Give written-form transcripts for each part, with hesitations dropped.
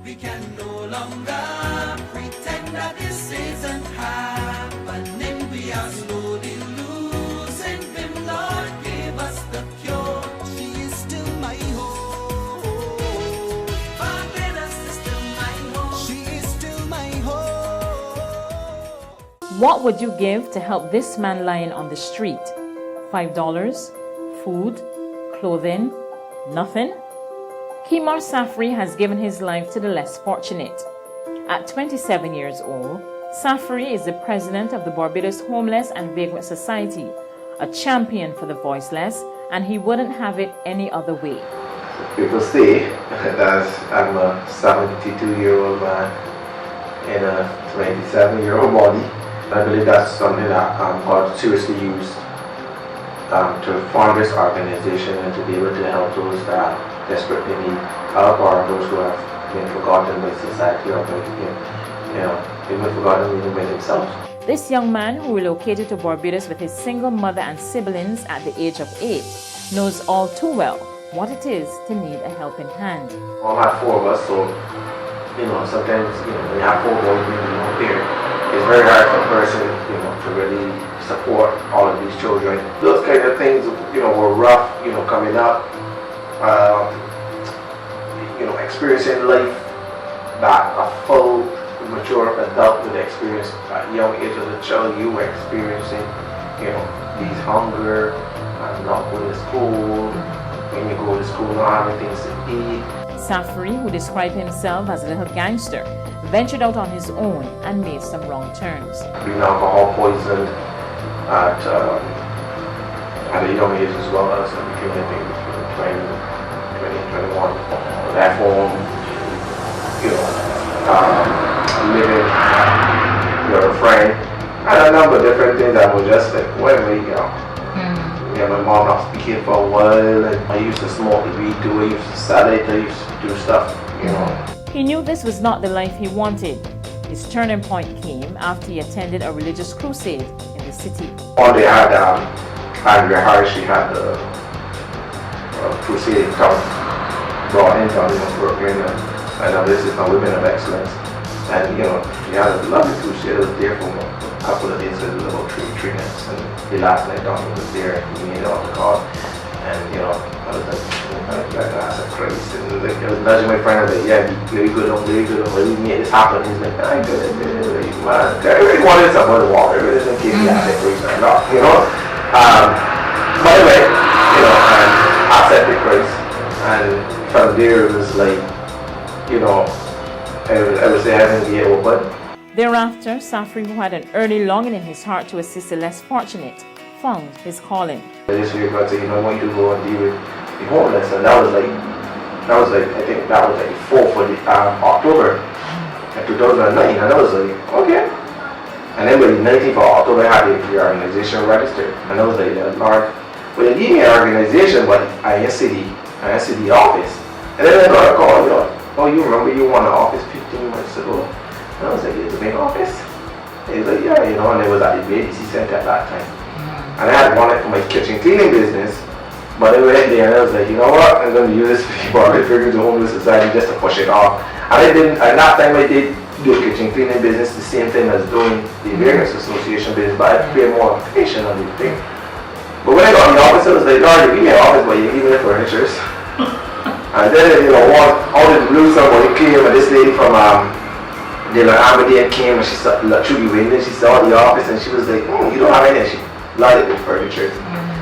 We can no longer pretend that this isn't happening. We are slowly losing Him. Lord, give us the cure. She is still my home. Barbados is still my home. She is still my home. What would you give to help this man lying on the street? $5? Food? Clothing? Nothing? Kemar Saffrey has given his life to the less fortunate. At 27 years old, Saffrey is the president of the Barbados Homeless and Vagrant Society, a champion for the voiceless, and he wouldn't have it any other way. People say that I'm a 72-year-old man in a 27-year-old body. I believe that's something that God seriously used to form this organization and to be able to help those that desperately need help, or those who have been forgotten by society, or even forgotten even by themselves. This young man, who relocated to Barbados with his single mother and siblings at the age of 8, knows all too well what it is to need a helping hand. Well, I have 4 of us, so sometimes when you have 4 boys being one parent, it's very hard for a person to really support all of these children. Those kind of things were rough coming up. Experiencing life that a full, mature adult would experience at a young age as a child. You were experiencing, these hunger, not going to school, when you go to school not having things to eat. Saffrey, who described himself as a little gangster, ventured out on his own and made some wrong turns. Being alcohol poisoned at a young age as well, as I became, I think, 20, 21. At home, living with a friend, and a number of different things that were just like, wait, my mom not speaking for a while, and I used to smoke the weed too, I used to sell it, I used to do stuff, He knew this was not the life he wanted. His turning point came after he attended a religious crusade in the city. One day I had Andrea Harris, she had the crusade come brought in from Brooklyn, and this is my Women of Excellence. And we had a lovely crusade. I was there for a couple of days, so it was about three nights. And the last night Donnie was there, and he made it on the call. And I was like, that's a Christ. And I was nudging my friend, I was like, yeah, very good, really made this happen. He's like, I did it, man. I really wanted some other water, I really didn't give me that grace or not, But anyway, and I accepted Christ. And from there it was like, I would say heaven gate open. Thereafter, Saffrey, who had an early longing in his heart to assist the less fortunate, found his calling. I just figured God said, I want you to go and deal with the homeless, and that was like I think that was like the 4th of October in 2009, and I was like, okay. And then by the 19th of October, I had the organization registered, and I was like, Lord, well, they gave me an organization, but I didn't see the office. And then I got a call, oh, you remember you won an office 15 months ago? And I was like, it's a big office? And he's like, yeah, and it was at the BADC Center at that time. And I had wanted for my kitchen cleaning business, but I went there and I was like, you know what, I'm going to use this for the Homeless Society just to push it off. And that time I did the kitchen cleaning business the same thing as doing the Various Association business, but I paid more attention on the thing. But when I got in the office, I was like, Lord, you give me an office, but you give me the furnitures. And then, out of the blue, somebody came, and this lady from Aberdeen came, and she saw through the window, she saw the office, and she was like, you don't have anything. She lighted the furniture.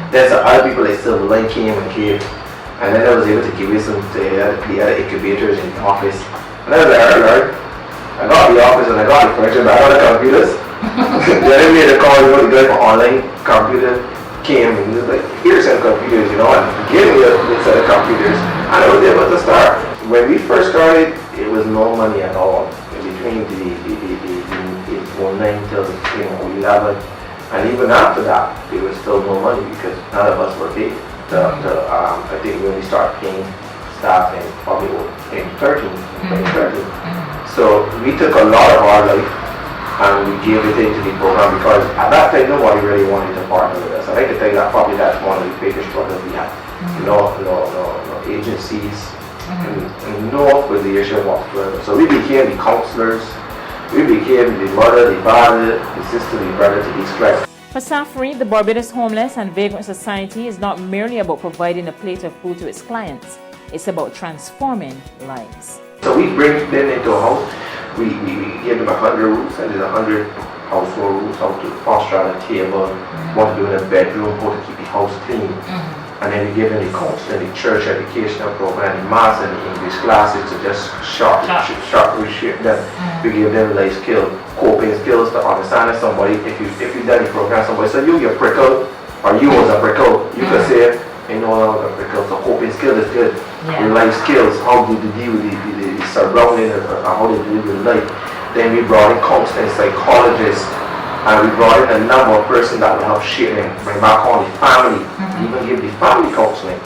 Then some other people like Silverline came, and then I was able to give you some the other incubators in the office. And I was like, Lord, I got the office and I got the furniture, but I got the computers. Then I made a call, the guy for online computer came, and he was like, here's some computers, and gave me a set of computers. And I was able to start. When we first started, it was no money at all. In between the 09 till 11, and even after that, there was still no money because none of us were paid. I think we only started paying staff in probably in 2013. So we took a lot of our life and we gave it into the program because at that time nobody really wanted to partner with us. And I can tell you that probably that's one of the biggest struggles we had. No agencies, and no affiliation whatsoever. So we became the counselors, we became the mother, the father, the sister, the brother to these clients. For Saffrey, the Barbados Homeless and Vagrant Society is not merely about providing a plate of food to its clients, it's about transforming lives. So we bring them into a house, we give them 100 rooms, and there's 100 household rules, how to posture on a table, what to do in a bedroom, how to keep the house clean. And then we give them the counseling, the church educational program, the maths and the English classes to just reshape them. We give them life skills, coping skills to understand that somebody, if you done the program, somebody said you're prickle, or you was a prickle, you could say, you know, I was a prickle. So coping skills is good. The life skills, how do you deal with the surrounding, or how do you deal with life. Then we brought in counseling psychologists, and we brought in a number of persons that will help shape them, bring back on the family, even give the family counseling.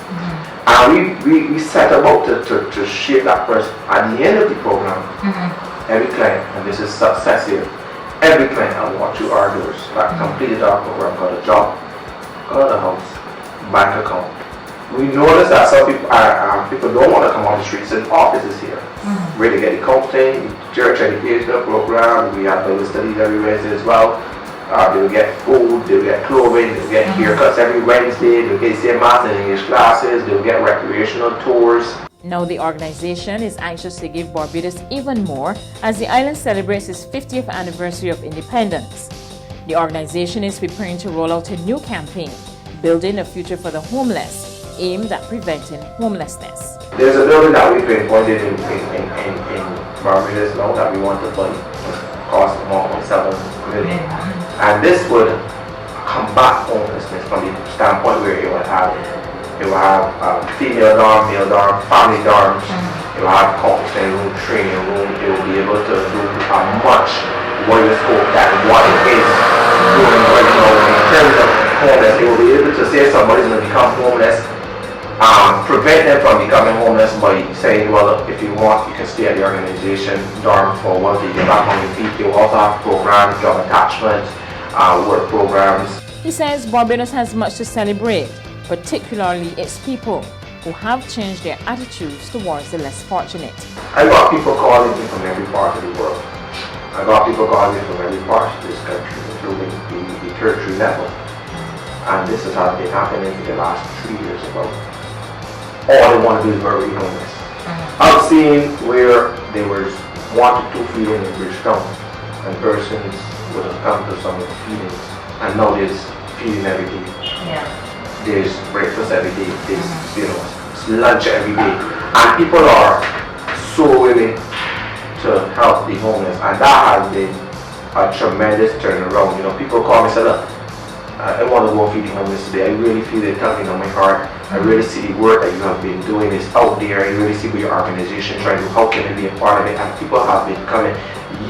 And we set about to shape that person. At the end of the program, every client, and this is success here, every client I walk through our doors that completed our program, got a job, got a house, bank account. We notice that some people don't want to come on the streets, and offices here. Where they get the counseling, church educational program, we have those studies every Wednesday as well. They will get food, they will get clothing, they will get haircuts every Wednesday, they will get same math and English classes, they will get recreational tours. Now the organization is anxious to give Barbados even more as the island celebrates its 50th anniversary of independence. The organization is preparing to roll out a new campaign, Building a Future for the Homeless, aimed at preventing homelessness. There's a building that we've been funded in Barbados now that we want to fund. Cost $1.7 million. And this would combat homelessness from the standpoint where it will have female dorm, male dorm, family dorms. It will have counseling room, training room. It will be able to do a much wider scope than what it is doing right now in terms of homeless. It will be able to say somebody's going to become homeless, prevent them from becoming homeless by saying, well, if you want, you can stay at the organization dorm for a while till you get back on your feet. They will also have programs, job attachment, work programs. He says Barbados has much to celebrate, particularly its people, who have changed their attitudes towards the less fortunate. I got people calling me from every part of the world. I got people calling me from every part of this country, including the tertiary level. And this has been happening for the last 3 years ago. All they want to do is bury homeless. I've seen where there was 1 to 2 feeding in Bridgetown, and persons would have come to some of the feedings, and now there's feeding every day. There's breakfast every day. There's lunch every day, and people are so willing to help the homeless, and that has been a tremendous turnaround. You know, people call me and say, look, I want to go feed the homeless today. I really feel it coming on my heart. I really see the work that you have been doing is out there. I really see what your organization trying to, how can I be a part of it? And people have been coming.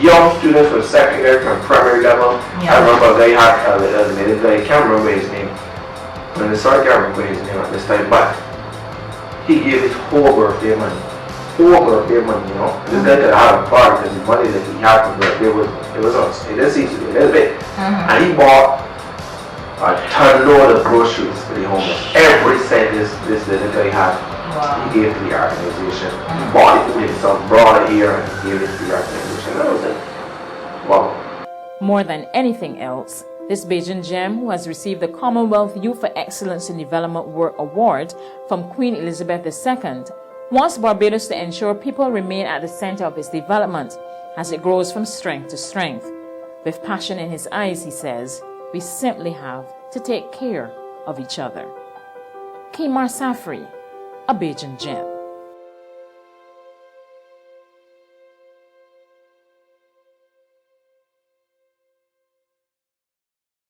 Young students from secondary, from primary level. I remember they had a little guy, I can't remember his name. I can't remember his name at this time, but he gave his whole birthday money. You know. This guy could have a part because the money that he had from birthday it didn't seem to be a little bit. And he bought a ton load of groceries for the homeless. Every cent this little guy had, he gave to the organization. He bought it for himself, brought it here, and gave it to the organization. That was it. Wow. More than anything else, this Bajan Gem, who has received the Commonwealth Youth for Excellence in Development Work Award from Queen Elizabeth II, wants Barbados to ensure people remain at the center of its development as it grows from strength to strength. With passion in his eyes, he says, we simply have to take care of each other. Kemar Saffrey, a Bajan Gem.